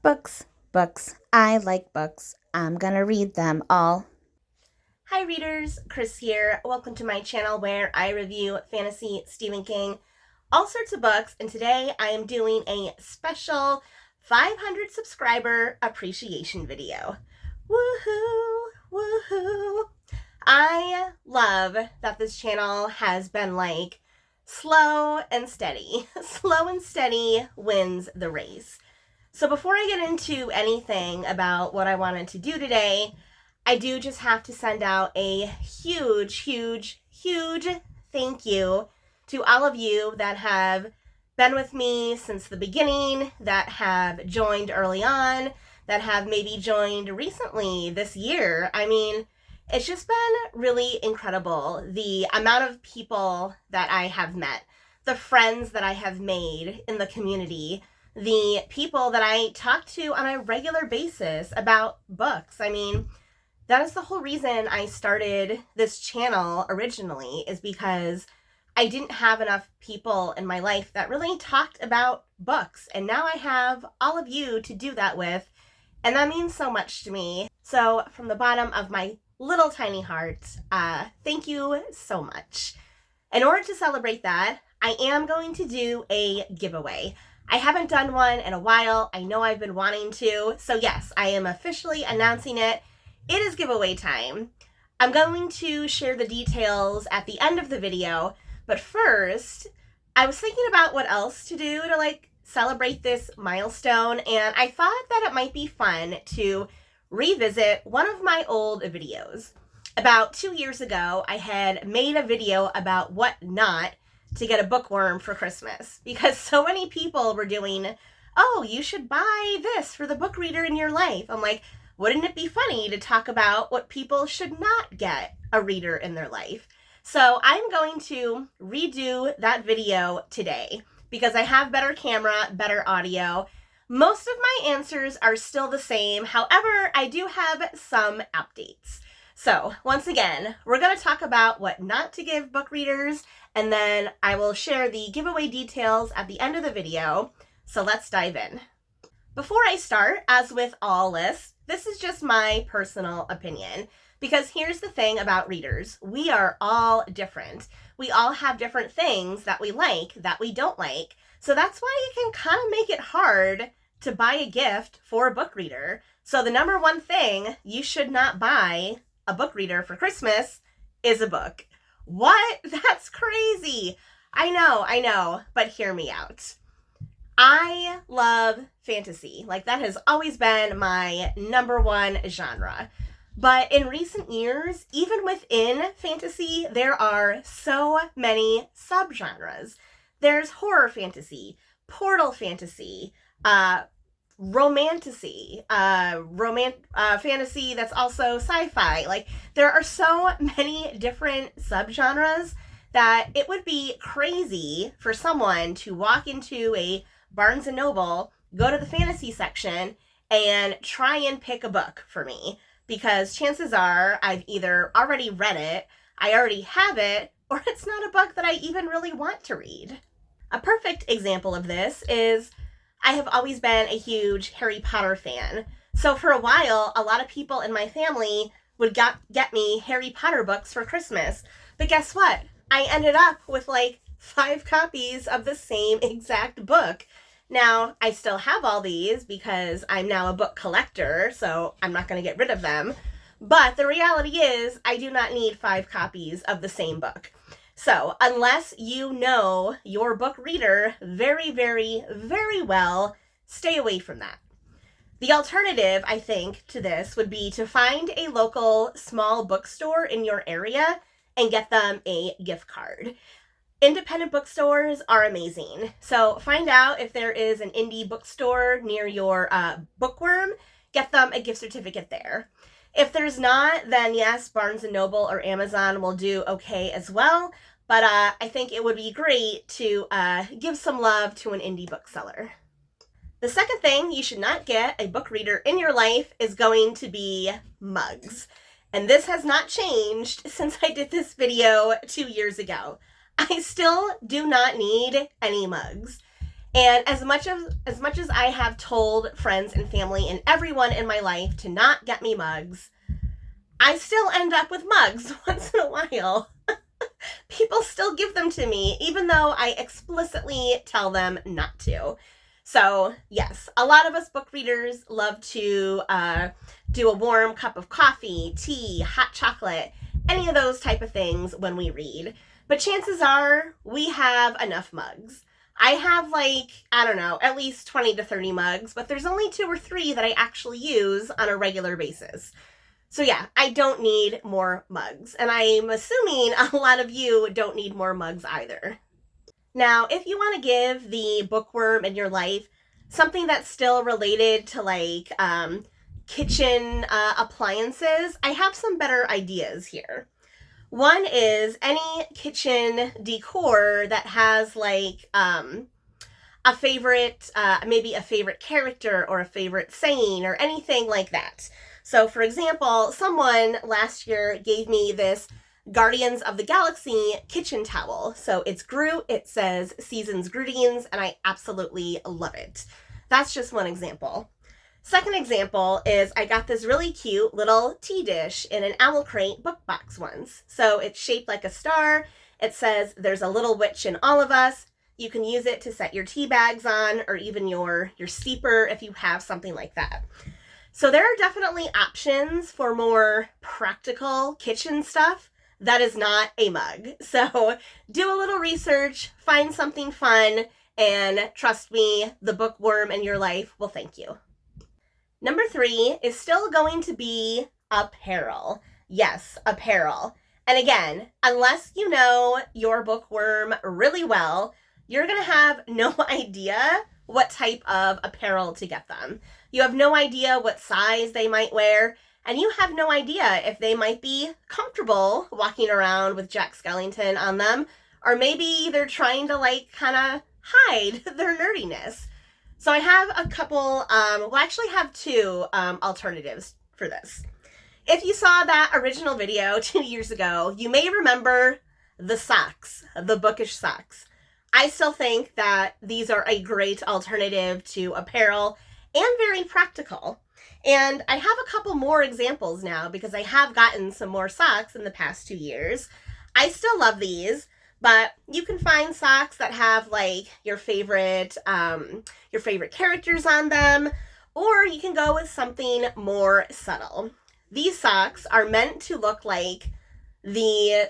Books, books. I like books. I'm gonna read them all. Hi readers, Chris here. Welcome to my channel where I review fantasy, Stephen King, all sorts of books, and today I am doing a special 500 subscriber appreciation video. Woohoo! Woohoo! I love that this channel has been like slow and steady. Slow and steady wins the race. So before I get into anything about what I wanted to do today, I do just have to send out a huge, huge, huge thank you to all of you that have been with me since the beginning, that have joined early on, that have maybe joined recently this year. I mean, it's just been really incredible, the amount of people that I have met, the friends that I have made in the community, the people that I talk to on a regular basis about books. I mean, that is the whole reason I started this channel originally, is because I didn't have enough people in my life that really talked about books. And now I have all of you to do that with, and that means so much to me. So from the bottom of my little tiny heart, thank you so much. In order to celebrate that, I am going to do a giveaway. I haven't done one in a while. I know I've been wanting to. So yes, I am officially announcing it. It is giveaway time. I'm going to share the details at the end of the video, but first, I was thinking about what else to do to celebrate this milestone, and I thought that it might be fun to revisit one of my old videos. About 2 years ago, I had made a video about what not to get a bookworm for Christmas, because so many people were doing, oh, you should buy this for the book reader in your life. I'm like, wouldn't it be funny to talk about what people should not get a reader in their life? So I'm going to redo that video today because I have better camera, better audio. Most of my answers are still the same. However, I do have some updates. So once again, we're going to talk about what not to give book readers, and then I will share the giveaway details at the end of the video. So let's dive in. Before I start, as with all lists, this is just my personal opinion, because here's the thing about readers. We are all different. We all have different things that we like, that we don't like. So that's why it can kind of make it hard to buy a gift for a book reader. So the number one thing you should not buy a book reader for Christmas is a book. What? That's crazy. I know, but hear me out. I love fantasy. That has always been my number one genre. But in recent years, even within fantasy, there are so many subgenres. There's horror fantasy, portal fantasy, romantasy, fantasy that's also sci-fi. There are so many different subgenres that it would be crazy for someone to walk into a Barnes & Noble, go to the fantasy section, and try and pick a book for me, because chances are I've either already read it, I already have it, or it's not a book that I even really want to read. A perfect example of this is I have always been a huge Harry Potter fan. So for a while, a lot of people in my family would get me Harry Potter books for Christmas. But guess what? I ended up with 5 copies of the same exact book. Now, I still have all these because I'm now a book collector, so I'm not going to get rid of them. But the reality is, I do not need 5 copies of the same book. So, unless you know your book reader very, very, very well, stay away from that. The alternative, I think, to this would be to find a local small bookstore in your area and get them a gift card. Independent bookstores are amazing. So find out if there is an indie bookstore near your bookworm. Get them a gift certificate there. If there's not, then yes, Barnes & Noble or Amazon will do okay as well. But I think it would be great to give some love to an indie bookseller. The second thing you should not get a book reader in your life is going to be mugs. And this has not changed since I did this video 2 years ago. I still do not need any mugs. And as much as I have told friends and family and everyone in my life to not get me mugs, I still end up with mugs once in a while. People still give them to me, even though I explicitly tell them not to. So, yes, a lot of us book readers love to do a warm cup of coffee, tea, hot chocolate, any of those type of things when we read. But chances are we have enough mugs. I have I don't know, at least 20 to 30 mugs, but there's only 2 or 3 that I actually use on a regular basis. So yeah, I don't need more mugs. And I'm assuming a lot of you don't need more mugs either. Now, if you want to give the bookworm in your life something that's still related to kitchen appliances, I have some better ideas here. One is any kitchen decor that has a favorite, maybe a favorite character or a favorite saying or anything like that. So, for example, someone last year gave me this Guardians of the Galaxy kitchen towel. So it's Groot, it says Season's Greetings, and I absolutely love it. That's just one example. Second example is I got this really cute little tea dish in an Owl Crate book box once. So it's shaped like a star. It says there's a little witch in all of us. You can use it to set your tea bags on, or even your steeper if you have something like that. So there are definitely options for more practical kitchen stuff that is not a mug. So do a little research, find something fun, and trust me, the bookworm in your life will thank you. Number 3 is still going to be apparel. Yes, apparel. And again, unless you know your bookworm really well, you're going to have no idea what type of apparel to get them. You have no idea what size they might wear, and you have no idea if they might be comfortable walking around with Jack Skellington on them, or maybe they're trying to kind of hide their nerdiness. So I have a couple, I actually have 2 alternatives for this. If you saw that original video 2 years ago, you may remember the socks, the bookish socks. I still think that these are a great alternative to apparel and very practical. And I have a couple more examples now because I have gotten some more socks in the past 2 years. I still love these, but you can find socks that have your favorite characters on them, or you can go with something more subtle. These socks are meant to look like the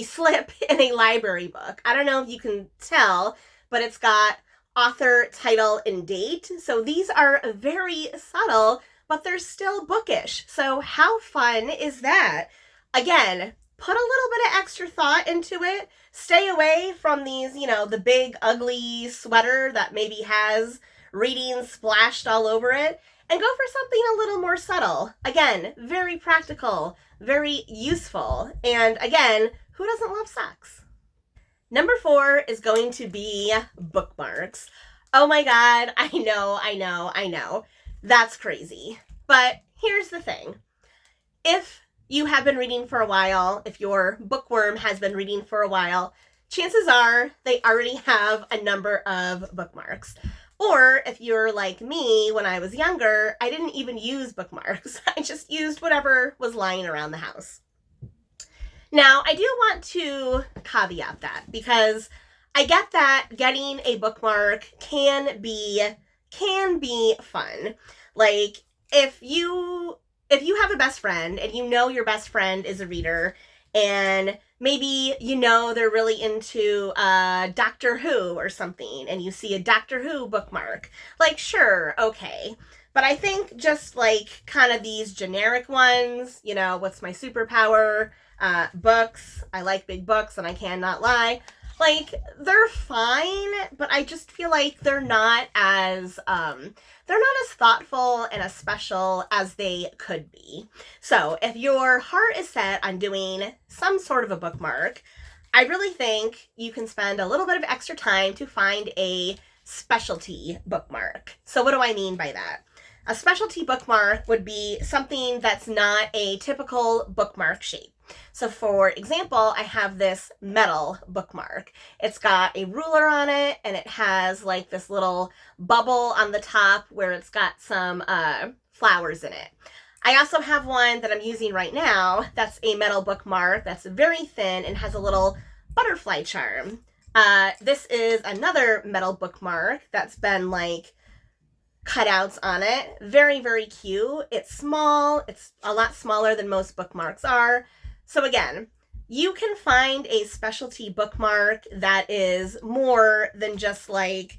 slip in a library book. I don't know if you can tell, but it's got author, title, and date. So these are very subtle, but they're still bookish. So how fun is that? Again, put a little bit of extra thought into it. Stay away from these, the big ugly sweater that maybe has reading splashed all over it, and go for something a little more subtle. Again, very practical, very useful. And again, who doesn't love socks? Number 4 is going to be bookmarks. Oh my God, I know. That's crazy. But here's the thing. If you have been reading for a while, if your bookworm has been reading for a while, chances are they already have a number of bookmarks. Or if you're like me, when I was younger, I didn't even use bookmarks. I just used whatever was lying around the house. Now, I do want to caveat that because I get that getting a bookmark can be fun. If you have a best friend and you know your best friend is a reader, and maybe they're really into Doctor Who or something, and you see a Doctor Who bookmark, sure, okay. But I think just kind of these generic ones, what's my superpower? Books. I like big books, and I cannot lie. They're fine, but I just feel like they're not as thoughtful and as special as they could be. So if your heart is set on doing some sort of a bookmark, I really think you can spend a little bit of extra time to find a specialty bookmark. So what do I mean by that? A specialty bookmark would be something that's not a typical bookmark shape. So for example, I have this metal bookmark. It's got a ruler on it, and it has like this little bubble on the top where it's got some flowers in it. I also have one that I'm using right now that's a metal bookmark that's very thin and has a little butterfly charm. This is another metal bookmark that's been like cutouts on it. Very, very cute. It's small. It's a lot smaller than most bookmarks are. So again, you can find a specialty bookmark that is more than just like,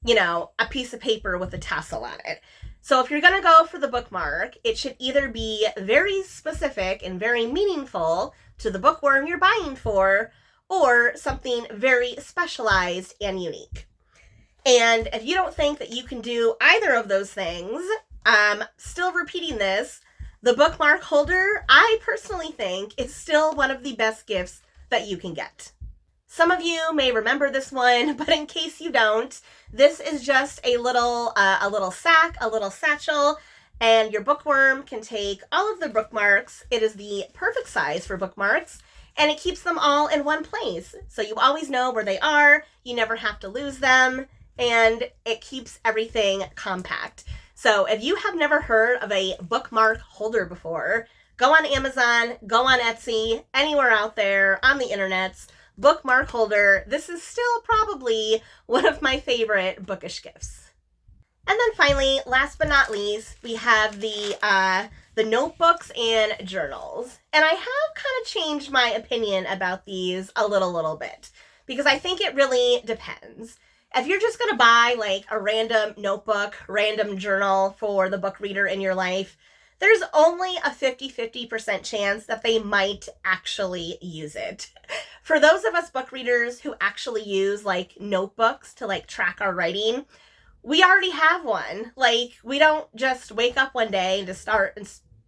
you know, a piece of paper with a tassel on it. So if you're going to go for the bookmark, it should either be very specific and very meaningful to the bookworm you're buying for, or something very specialized and unique. And if you don't think that you can do either of those things, still repeating this, the bookmark holder, I personally think, is still one of the best gifts that you can get. Some of you may remember this one, but in case you don't, this is just a little sack, a little satchel, and your bookworm can take all of the bookmarks. It is the perfect size for bookmarks, and it keeps them all in one place. So you always know where they are, you never have to lose them, and it keeps everything compact. So if you have never heard of a bookmark holder before, go on Amazon, go on Etsy, anywhere out there on the internets, bookmark holder. This is still probably one of my favorite bookish gifts. And then finally, last but not least, we have the notebooks and journals. And I have kind of changed my opinion about these a little bit, because I think it really depends. If you're just going to buy like a random notebook, random journal for the book reader in your life, there's only a 50% chance that they might actually use it. For those of us book readers who actually use like notebooks to like track our writing, we already have one. Like, we don't just wake up one day and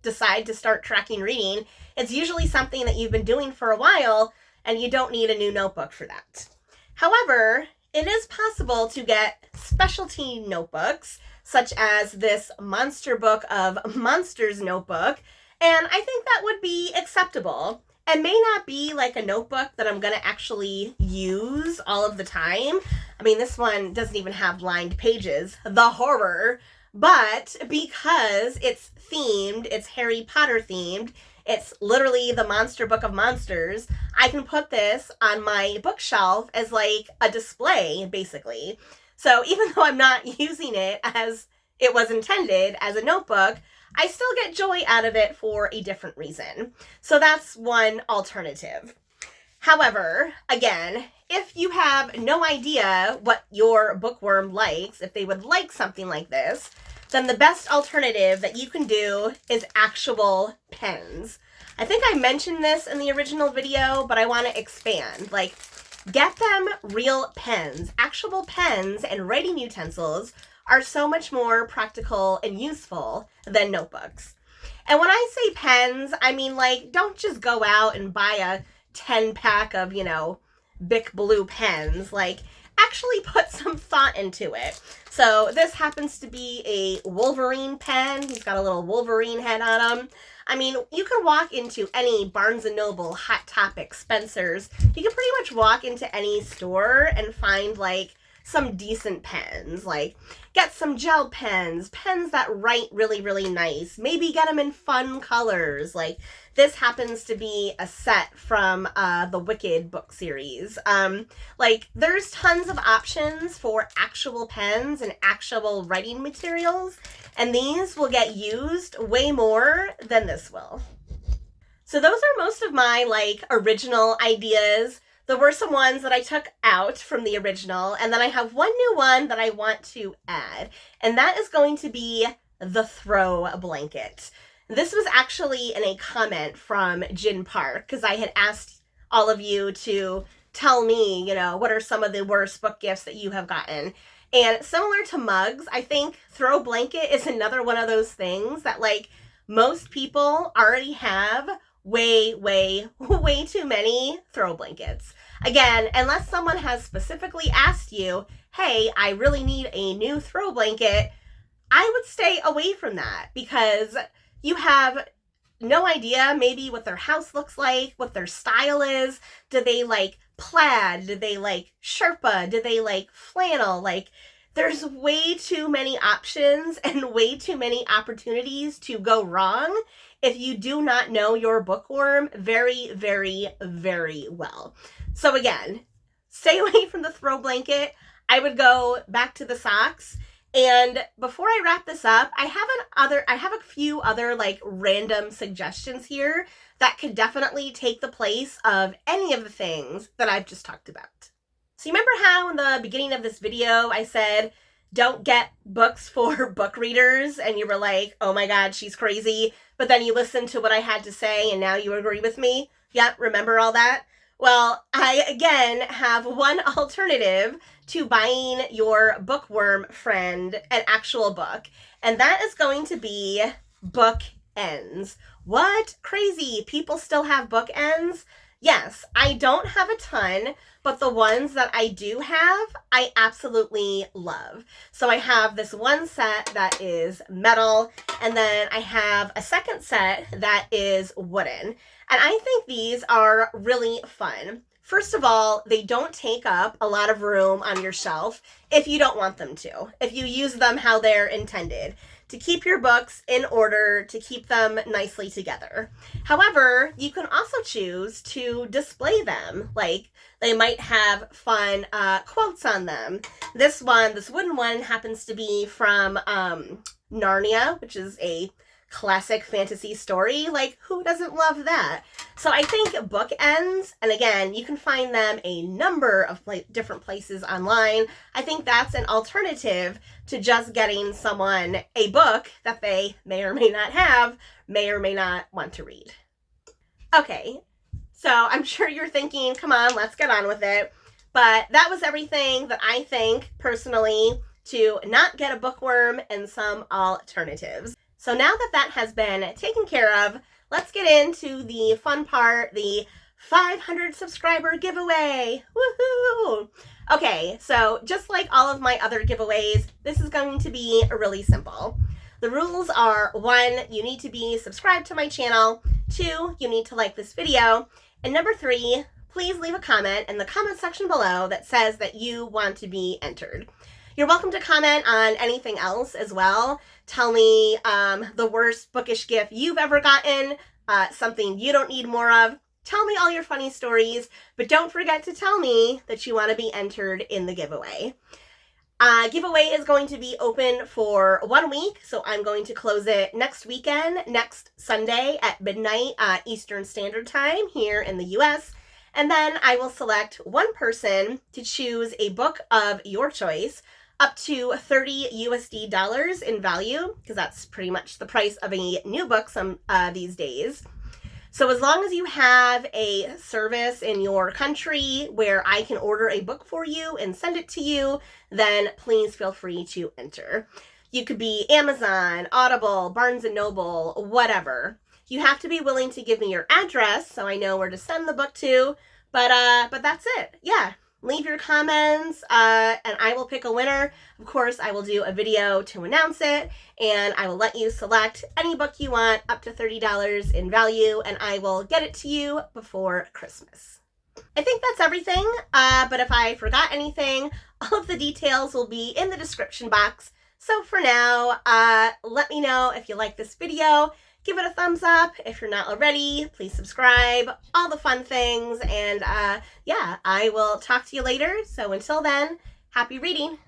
decide to start tracking reading. It's usually something that you've been doing for a while, and you don't need a new notebook for that. However, it is possible to get specialty notebooks, such as this Monster Book of Monsters notebook, and I think that would be acceptable. It may not be like a notebook that I'm going to actually use all of the time. I mean, this one doesn't even have lined pages, the horror, but because it's themed, it's Harry Potter themed, it's literally the Monster Book of Monsters, I can put this on my bookshelf as like a display, basically. So even though I'm not using it as it was intended as a notebook, I still get joy out of it for a different reason. So that's one alternative. However, again, if you have no idea what your bookworm likes, if they would like something like this, then the best alternative that you can do is actual pens. I think I mentioned this in the original video, but I want to expand. Like, get them real pens. Actual pens and writing utensils are so much more practical and useful than notebooks. And when I say pens, I mean, like, don't just go out and buy a 10-pack of, you know, Bic Blue pens. Like, actually put some thought into it. So this happens to be a Wolverine pen. He's got a little Wolverine head on him. I mean, you can walk into any Barnes & Noble, Hot Topic, Spencer's. You can pretty much walk into any store and find, like, some decent pens. Like, get some gel pens, pens that write really nice. Maybe get them in fun colors. Like, this happens to be a set from the Wicked book series. Like, there's tons of options for actual pens and actual writing materials, and these will get used way more than this will. So those are most of my, like, original ideas. There were some ones that I took out from the original, and then I have one new one that I want to add, and that is going to be the throw blanket. This was actually in a comment from Jin Park, because I had asked all of you to tell me, you know, what are some of the worst book gifts that you have gotten. And similar to mugs, I think throw blanket is another one of those things that, like, most people already have way too many throw blankets. Again, unless someone has specifically asked you, hey, I really need a new throw blanket, I would stay away from that, because you have no idea maybe what their house looks like, what their style is. Do they like plaid? Do they like Sherpa? Do they like flannel? Like, there's way too many options and way too many opportunities to go wrong if you do not know your bookworm very, very, very well. So again, stay away from the throw blanket. I would go back to the socks. And before I wrap this up, I have a few other like random suggestions here that could definitely take the place of any of the things that I've just talked about. So you remember how in the beginning of this video I said, don't get books for book readers, and you were like, oh my God, she's crazy. But then you listened to what I had to say and now you agree with me? Yep, remember all that? Well, I again have one alternative to buying your bookworm friend an actual book, and that is going to be bookends. What? Crazy. People still have bookends? Yes, I don't have a ton, but the ones that I do have, I absolutely love. So I have this one set that is metal, and then I have a second set that is wooden. And I think these are really fun. First of all, they don't take up a lot of room on your shelf if you don't want them to, if you use them how they're intended, to keep your books in order, to keep them nicely together. However, you can also choose to display them. Like, they might have fun quotes on them. This wooden one happens to be from Narnia, which is a classic fantasy story. Like, who doesn't love that? So I think bookends, and again, you can find them a number of different places online. I think that's an alternative to just getting someone a book that they may or may not have, may or may not want to read. Okay, so I'm sure you're thinking, come on, let's get on with it. But that was everything that I think, personally, to not get a bookworm and some alternatives. So now that that has been taken care of, let's get into the fun part, the 500 subscriber giveaway. Woohoo! Okay, so just like all of my other giveaways, this is going to be really simple. The rules are: 1, you need to be subscribed to my channel. 2, you need to like this video. And number 3, please leave a comment in the comment section below that says that you want to be entered. You're welcome to comment on anything else as well. Tell me the worst bookish gift you've ever gotten, something you don't need more of. Tell me all your funny stories, but don't forget to tell me that you want to be entered in the giveaway. Giveaway is going to be open for 1 week, so I'm going to close it next weekend, next Sunday at midnight Eastern Standard Time here in the US. And then I will select one person to choose a book of your choice, up to $30 USD in value, because that's pretty much the price of a new book these days. So as long as you have a service in your country where I can order a book for you and send it to you, then please feel free to enter. You could be Amazon, Audible, Barnes & Noble, whatever. You have to be willing to give me your address so I know where to send the book to, but that's it. Yeah. Leave your comments, and I will pick a winner. Of course, I will do a video to announce it, and I will let you select any book you want up to $30 in value, and I will get it to you before Christmas. I think that's everything, but if I forgot anything, all of the details will be in the description box. So for now, let me know if you like this video. Give it a thumbs up. If you're not already, please subscribe, all the fun things. And yeah, I will talk to you later. So until then, happy reading.